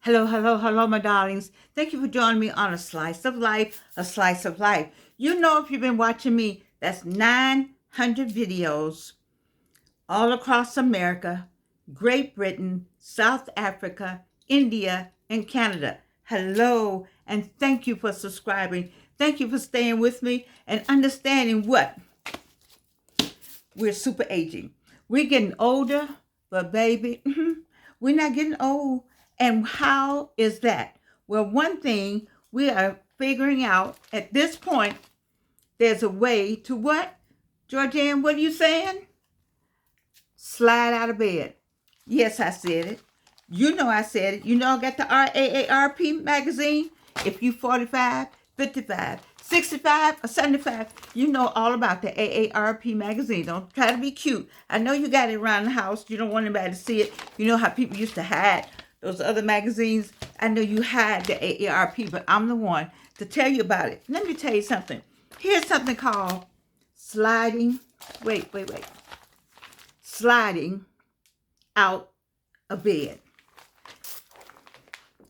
Hello, hello, hello, my darlings. Thank you for joining me on A Slice of Life, A Slice of Life. You know, if you've been watching me, that's 900 videos all across America, Great Britain, South Africa, India, and Canada. Hello, and thank you for subscribing. Thank you for staying with me and understanding what? We're super aging. We're getting older, but baby, we're not getting old. And how is that? Well, one thing we are figuring out at this point, there's a way to what? Georgianne, what are you saying? Slide out of bed. Yes, I said it. You know I said it. You know I got the RAARP magazine. If you 45, 55, 65, or 75, you know all about the AARP magazine. Don't try to be cute. I know you got it around the house. You don't want anybody to see it. You know how people used to hide those other magazines. I know you hide the AARP, but I'm the one to tell you about it. Let me tell you something. Here's something called sliding. Wait. Sliding out of bed.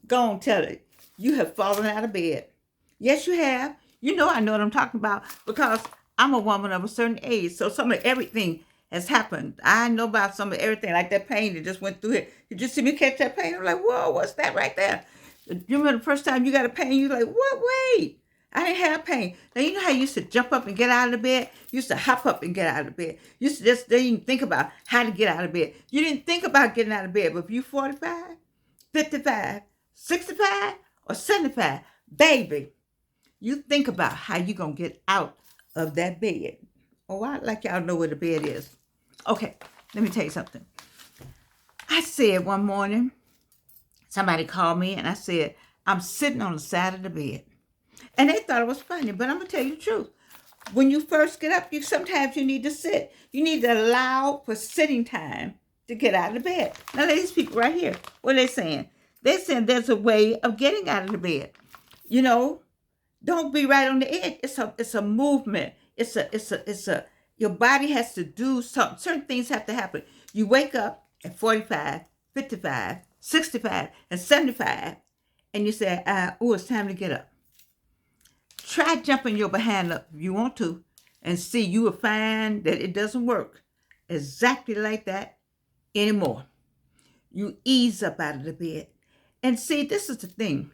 Go on, tell it. You have fallen out of bed. Yes, you have. You know I know what I'm talking about because I'm a woman of a certain age. So some of everything has happened. I know about some of everything, like that pain that just went through it. You just see me catch that pain. I'm like, whoa, what's that right there? You remember the first time you got a pain, you're like, what? Wait. I didn't have pain. Now, you know how you used to jump up and get out of the bed? You used to hop up and get out of the bed. You used to just didn't even think about how to get out of bed. You didn't think about getting out of bed. But if you 45, 55, 65, or 75, baby, you think about how you going to get out of that bed. Oh, I'd like y'all to know where the bed is. Okay, let me tell you something. I said one morning, somebody called me and I said, I'm sitting on the side of the bed. And they thought it was funny, but I'm going to tell you the truth. When you first get up, sometimes you need to sit. You need to allow for sitting time to get out of the bed. Now, these people right here, what are they saying? They're saying there's a way of getting out of the bed. You know, don't be right on the edge. It's a movement. Your body has to do something. Certain things have to happen. You wake up at 45, 55, 65, and 75, and you say, it's time to get up. Try jumping your behind up if you want to and see, you will find that it doesn't work exactly like that anymore. You ease up out of the bed. And see, this is the thing.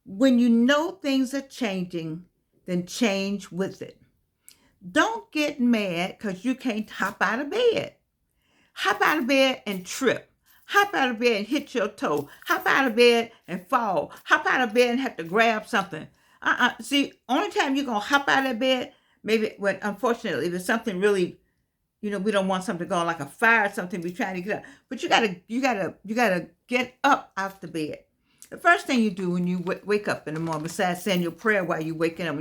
When you know things are changing, then change with it. Don't get mad because you can't hop out of bed. Hop out of bed and trip. Hop out of bed and hit your toe. Hop out of bed and fall. Hop out of bed and have to grab something. See, only time you're going to hop out of bed, maybe when, unfortunately, if it's something really, we don't want something going like a fire or something, we're trying to get up. But you gotta get up out the bed. The first thing you do when you wake up in the morning, besides saying your prayer while you're waking up,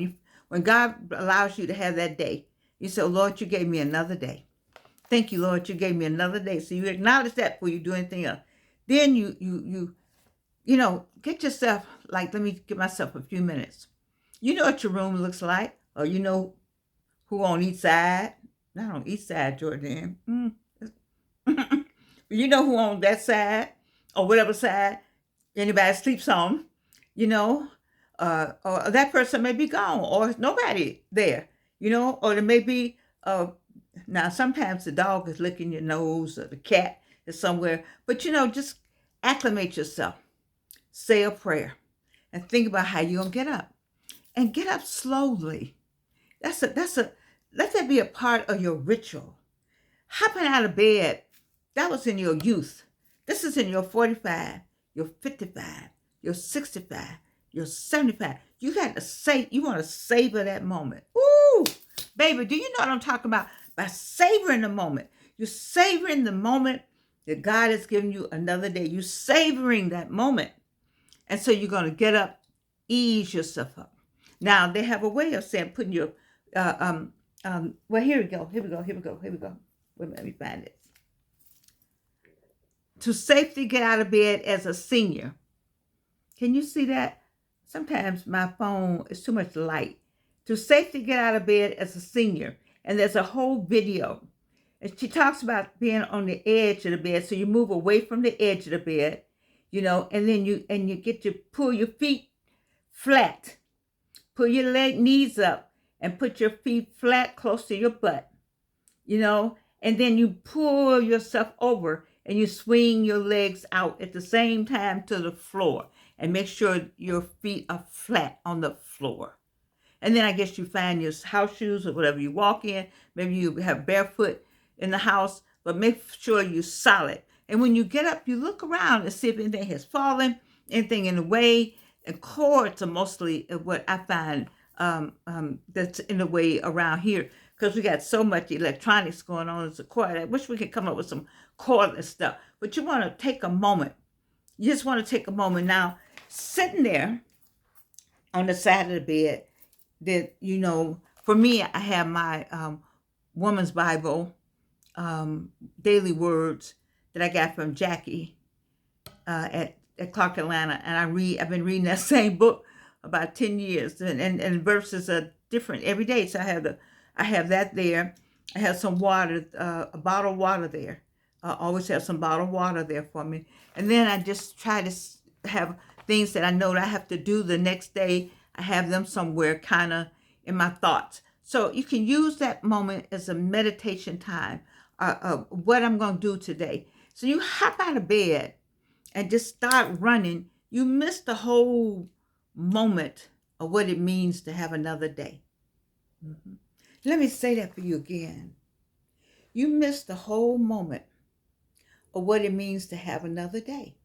when God allows you to have that day, you say, Lord, you gave me another day. Thank you, Lord, you gave me another day. So you acknowledge that before you do anything else. Then you get yourself, like, let me give myself a few minutes. You know what your room looks like, or you know who on each side. Not on each side, Jordan. You know who on that side, or whatever side anybody sleeps on, or that person may be gone, or nobody there, or there may be, now sometimes the dog is licking your nose, or the cat is somewhere, but just acclimate yourself. Say a prayer and think about how you're going to get up. And get up slowly. Let that be a part of your ritual. Hopping out of bed, that was in your youth. This is in your 45, your 55, your 65, your 75. You want to savor that moment. Ooh, baby, do you know what I'm talking about? By savoring the moment. You're savoring the moment that God has given you another day. You're savoring that moment. And so you're going to get up, ease yourself up. Now, they have a way of saying, putting your, well, here we go. Wait a minute, let me find it. To safely get out of bed as a senior. Can you see that? Sometimes my phone is too much light. To safely get out of bed as a senior. And there's a whole video. And she talks about being on the edge of the bed. So you move away from the edge of the bed. and then you get to pull your feet flat. Pull your knees up and put your feet flat close to your butt, and then you pull yourself over and you swing your legs out at the same time to the floor and make sure your feet are flat on the floor. And then I guess you find your house shoes or whatever you walk in. Maybe you have barefoot in the house, but make sure you're solid. And when you get up, you look around and see if anything has fallen, anything in the way. And cords are mostly what I find that's in the way around here, because we got so much electronics going on as a cord. I wish we could come up with some cordless stuff. But you want to take a moment. You just want to take a moment now, sitting there on the side of the bed. That, for me, I have my Woman's Bible, Daily Words that I got from Jackie at Clark, Atlanta, and I've been reading that same book about 10 years, and verses are different every day. So I have that there. I have some water, a bottle of water there. I always have some bottled water there for me. And then I just try to have things that I know that I have to do the next day. I have them somewhere kind of in my thoughts. So you can use that moment as a meditation time of what I'm going to do today. So you hop out of bed and just start running. You miss the whole moment of what it means to have another day. Mm-hmm. Let me say that for you again. You miss the whole moment of what it means to have another day.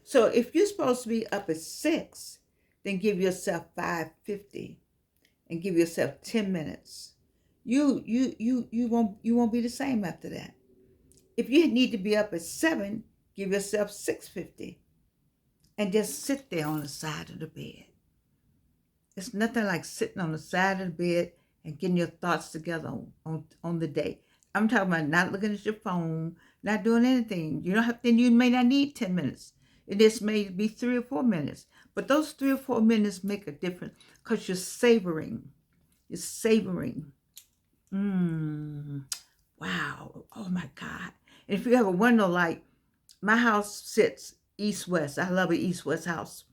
So if you're supposed to be up at 6, then give yourself 5:50 and give yourself 10 minutes. You won't be the same after that. If you need to be up at 7, give yourself 6:50 and just sit there on the side of the bed. It's nothing like sitting on the side of the bed and getting your thoughts together on the day. I'm talking about not looking at your phone, not doing anything. You may not need 10 minutes. It just may be 3 or 4 minutes. But those 3 or 4 minutes make a difference because you're savoring. You're savoring. Wow. Oh, my God. And if you have a window light, my house sits east-west. I love an east-west house.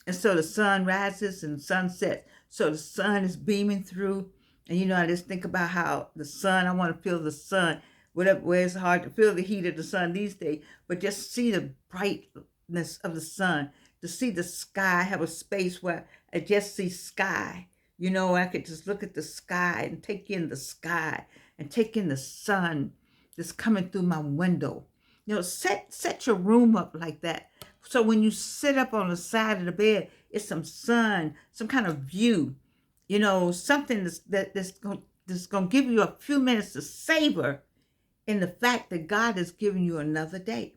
And so the sun rises and sun sets. So the sun is beaming through. And, I just think about how the sun, I want to feel the sun. Where it's hard to feel the heat of the sun these days. But just see the brightness of the sun. To see the sky, have a space where I just see sky. I could just look at the sky and take in the sky and take in the sun that's coming through my window. Set your room up like that. So when you sit up on the side of the bed, it's some sun, some kind of view, something that's going to give you a few minutes to savor in the fact that God has given you another day.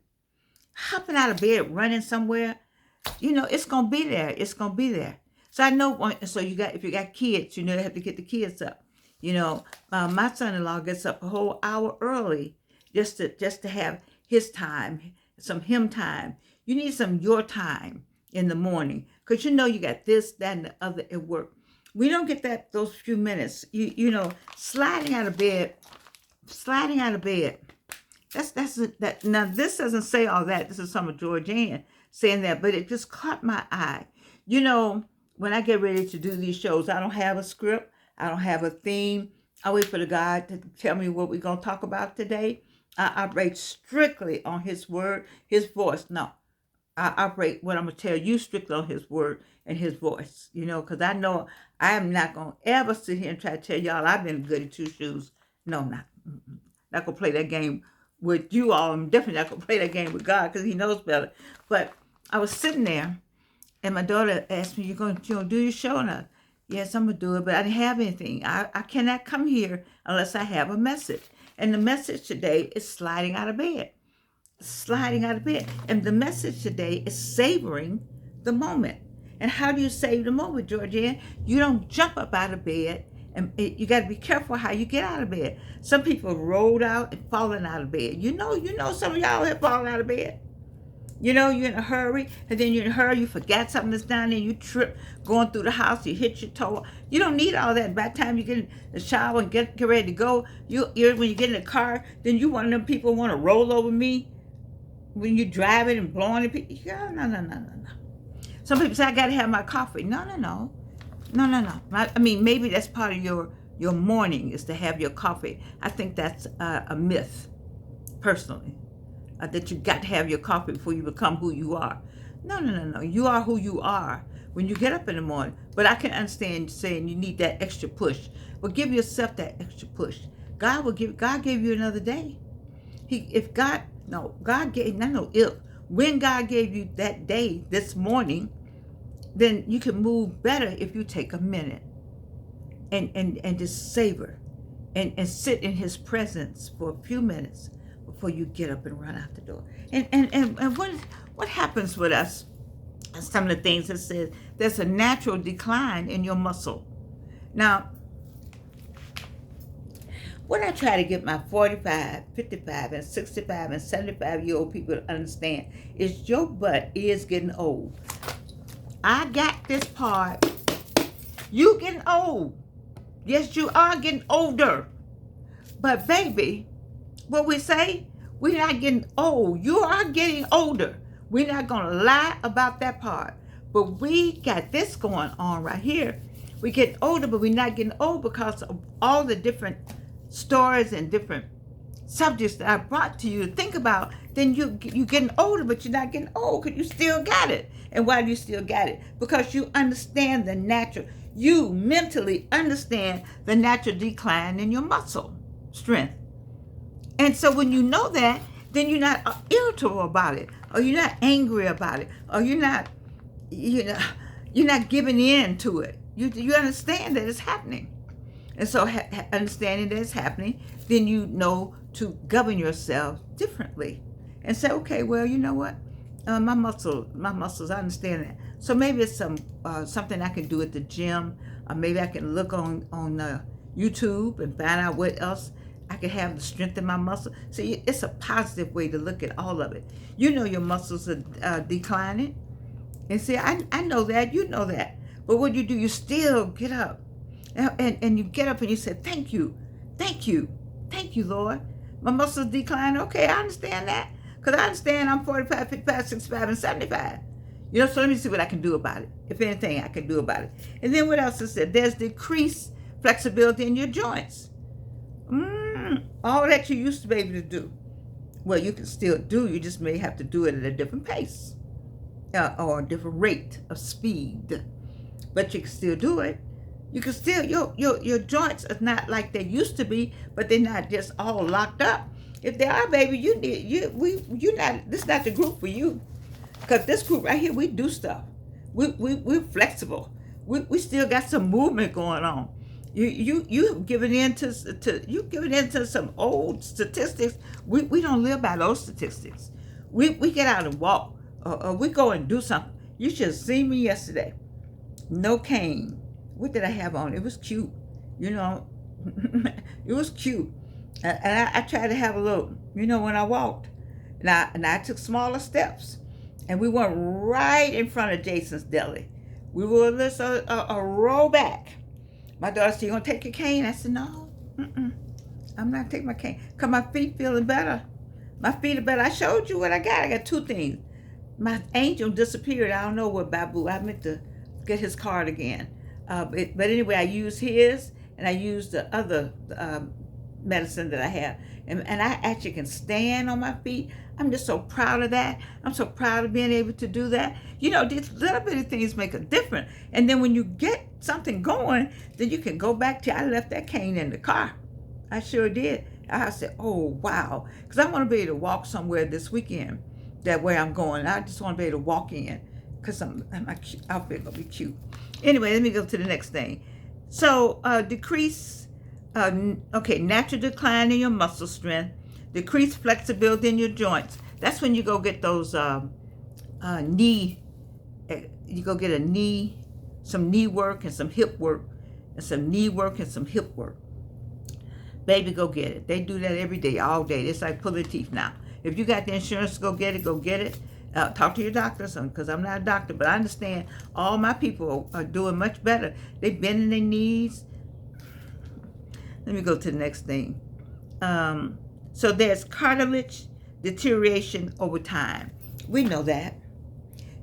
Hopping out of bed, running somewhere, it's going to be there. It's going to be there. So I know, if you got kids, you have to get the kids up. My son-in-law gets up a whole hour early just to have his time, some him time. You need some your time in the morning because you got this, that, and the other at work. We don't get those few minutes. Sliding out of bed. That. Now this doesn't say all that. This is some of Georgianne saying that, but it just caught my eye. When I get ready to do these shows, I don't have a script. I don't have a theme. I wait for the God to tell me what we're going to talk about today. I operate strictly on his word, his voice. No, I operate what I'm going to tell you strictly on his word and his voice, because I know I am not going to ever sit here and try to tell y'all I've been good at 2 shoes. No, not going to play that game with you all. I'm definitely not going to play that game with God because he knows better. But I was sitting there and my daughter asked me, you going to do your show? And yes, I'm going to do it, but I didn't have anything. I cannot come here unless I have a message. And the message today is sliding out of bed. Sliding out of bed. And the message today is savoring the moment. And how do you savor the moment, Georgianne? You don't jump up out of bed. And you got to be careful how you get out of bed. Some people rolled out and fallen out of bed. Some of y'all have fallen out of bed. You're in a hurry, and then you're in a hurry, you forgot something that's down there, you trip going through the house, you hit your toe. You don't need all that. By the time you get in the shower and get ready to go, when you get in the car, then you one of them people want to roll over me. when you're driving and blowing the people. Yeah, no, no, no, no, no. Some people say I got to have my coffee. No, no, no, no, no, no. I mean, maybe that's part of your morning is to have your coffee. I think that's a myth, personally, that you got to have your coffee before you become who you are. No, no, no, no. You are who you are when you get up in the morning. But I can understand saying you need that extra push. But give yourself that extra push. God gave you another day. When God gave you that day, this morning, then you can move better if you take a minute and just savor and sit in his presence for a few minutes before you get up and run out the door. And what happens with us, some of the things that says there's a natural decline in your muscle. Now, what I try to get my 45, 55, and 65, and 75-year-old people to understand is your butt is getting old. I got this part. You getting old. Yes, you are getting older. But baby, what we say, we're not getting old. You are getting older. We're not going to lie about that part. But we got this going on right here. We get older, but we're not getting old because of all the different stories and different subjects that I brought to you to think about. Then you're getting older, but you're not getting old because you still got it. And why do you still got it? Because you understand the natural, you mentally understand the natural decline in your muscle strength. And so when you know that, then you're not irritable about it, or you're not angry about it, or you're not giving in to it. You understand that it's happening. And so understanding that it's happening, then you know to govern yourself differently and say, okay, well, you know what? My muscles, I understand that. So maybe it's something I can do at the gym, or maybe I can look on YouTube and find out what else I can have to strengthen my muscle. See, it's a positive way to look at all of it. You know your muscles are declining. And see, I know that, you know that. But what you do, you still get up. And you get up and you say, thank you, Lord. My muscles decline. Okay, I understand that. Because I understand I'm 45, 55, 65, and 75. So let me see what I can do about it. If anything, I can do about it. And then what else is there? There's decreased flexibility in your joints. All that you used to be able to do. Well, you can still do. You just may have to do it at a different pace. Or a different rate of speed. But you can still do it. You can still, your joints are not like they used to be, but they're not just all locked up. If they are, baby, this is not the group for you. Because this group right here, we do stuff. We're flexible. We still got some movement going on. You've given in to some old statistics. We don't live by those statistics. We get out and walk. We go and do something. You should have seen me yesterday. No cane. What did I have on? It was cute. It was cute. And I tried to have a little, when I walked. And I took smaller steps. And we went right in front of Jason's Deli. We were a row back. My daughter said, you going to take your cane? I said, no. I'm not taking my cane. Because my feet feeling better. My feet are better. I showed you what I got. I got two things. My angel disappeared. I don't know what Babu. I meant to get his card again. But anyway, I used his, and I used the other medicine that I have. And I actually can stand on my feet. I'm just so proud of that. I'm so proud of being able to do that. These little bitty things make a difference. And then when you get something going, then you can go back to, I left that cane in the car. I sure did. I said, oh, wow. Because I want to be able to walk somewhere this weekend, that way I'm going. I just want to be able to walk in, because my outfit going to be cute. Anyway, let me go to the next thing. So, natural decline in your muscle strength, decreased flexibility in your joints. That's when you go get those you go get some knee work and some hip work, and some knee work and some hip work. Baby, go get it. They do that every day, all day. It's like pulling teeth now. If you got the insurance to go get it, go get it. Talk to your doctor, because I'm not a doctor, but I understand all my people are doing much better. They bending their knees. Let me go to the next thing. So there's cartilage deterioration over time. We know that.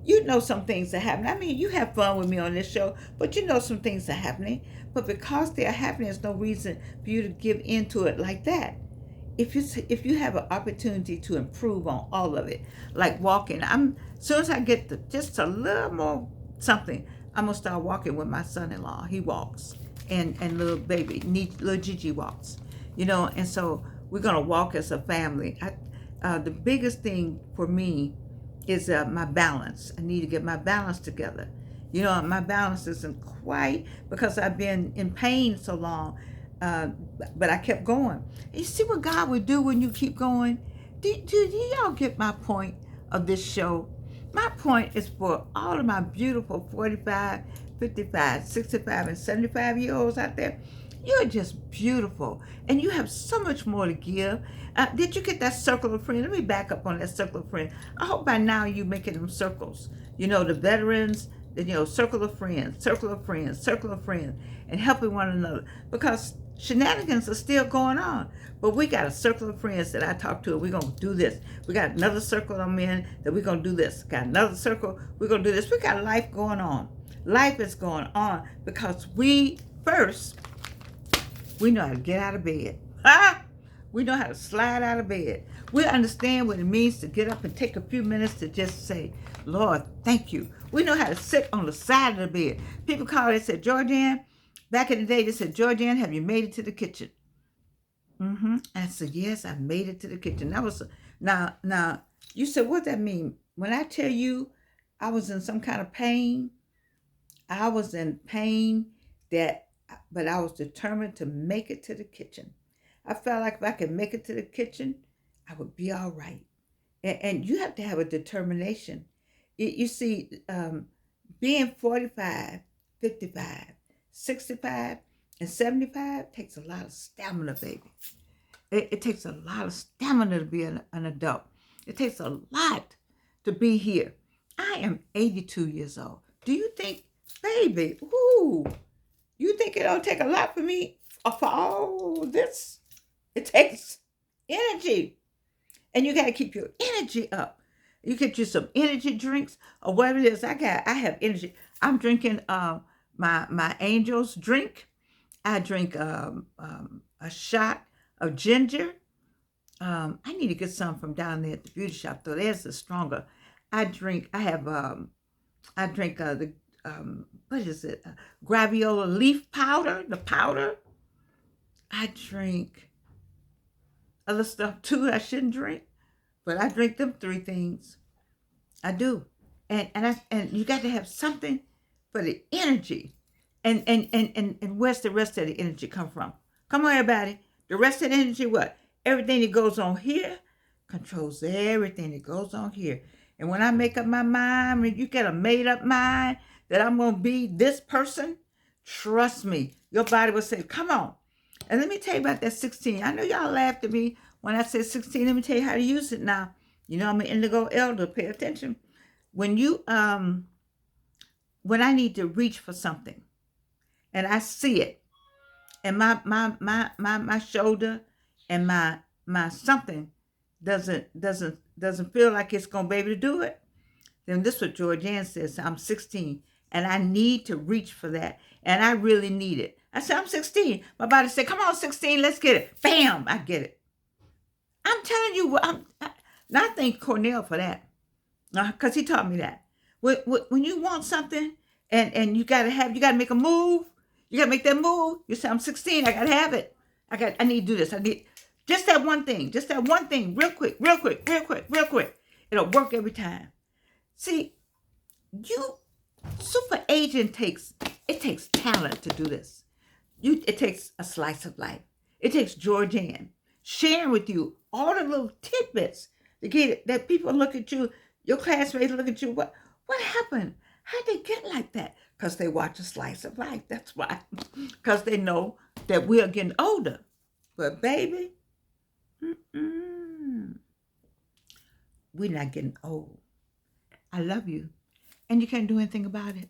You know some things are happening. I mean, you have fun with me on this show, but you know some things are happening. But because they are happening, there's no reason for you to give into it like that. If you have an opportunity to improve on all of it, like walking, as soon as I get just a little more something, I'm gonna start walking with my son-in-law. He walks, and little baby, little Gigi walks, and so we're gonna walk as a family. The biggest thing for me is my balance. I need to get my balance together. My balance isn't quite because I've been in pain so long, uh, but I kept going. You see what God would do when you keep going? Do y'all get my point of this show? My point is for all of my beautiful 45, 55, 65, and 75-year-olds out there. You're just beautiful, and you have so much more to give. Did you get that circle of friends? Let me back up on that circle of friends. I hope by now you're making them circles. The veterans, circle of friends, circle of friends, circle of friends, and helping one another. Because shenanigans are still going on. But we got a circle of friends that I talk to, and we're going to do this. We got another circle of men that we're going to do this. Got another circle, we're going to do this. We got life going on. Life is going on because we know how to get out of bed. We know how to slide out of bed. We understand what it means to get up and take a few minutes to just say, Lord, thank you. We know how to sit on the side of the bed. People call it, said, Georgianne, back in the day, they said, Georgianne, have you made it to the kitchen? I said, yes, I made it to the kitchen. That was, now, you said, what that mean? When I tell you I was in some kind of pain, I was in pain but I was determined to make it to the kitchen. I felt like if I could make it to the kitchen, I would be all right. And you have to have a determination. You see, being 45, 55, 65, and 75 takes a lot of stamina, baby. It takes a lot of stamina to be an adult. It takes a lot to be here. I am 82 years old. Do you think, baby, you think it don't take a lot for me for all this? It takes energy. And you got to keep your energy up. You get you some energy drinks or whatever it is. I have energy. I'm drinking my Angel's drink. I drink a shot of ginger. I need to get some from down there at the beauty shop, though. There's the stronger. I drink the what is it? Graviola leaf powder, the powder. I drink other stuff too I shouldn't drink, but I drink them three things. I do. And you got to have something for the energy. And where's the rest of the energy come from? Come on, everybody. The rest of the energy, what? Everything that goes on here controls everything that goes on here. And when I make up my mind, when you get a made up mind that I'm going to be this person, trust me, your body will say, come on. And let me tell you about that 16. I know y'all laughed at me when I said 16. Let me tell you how to use it now. I'm an indigo elder. Pay attention. When I need to reach for something and I see it, and my shoulder and my something doesn't feel like it's gonna be able to do it, then this is what Georgianne says. I'm 16 and I need to reach for that, and I really need it. I said, I'm 16. My body said, come on, 16, let's get it. Bam, I get it. I'm telling you, I thank Cornell for that, because he taught me that. When you want something and you gotta make a move, you gotta make that move. You say, I'm 16, I gotta have it. I need to do this. I need just that one thing, real quick. It'll work every time. See, super aging takes talent to do this. It takes a slice of life. It takes Georgianne sharing with you all the little tidbits to get it, that people look at you, your classmates look at you. What happened? How'd they get like that? Because they watch a slice of life. That's why. Because they know that we are getting older. But baby, we're not getting old. I love you. And you can't do anything about it.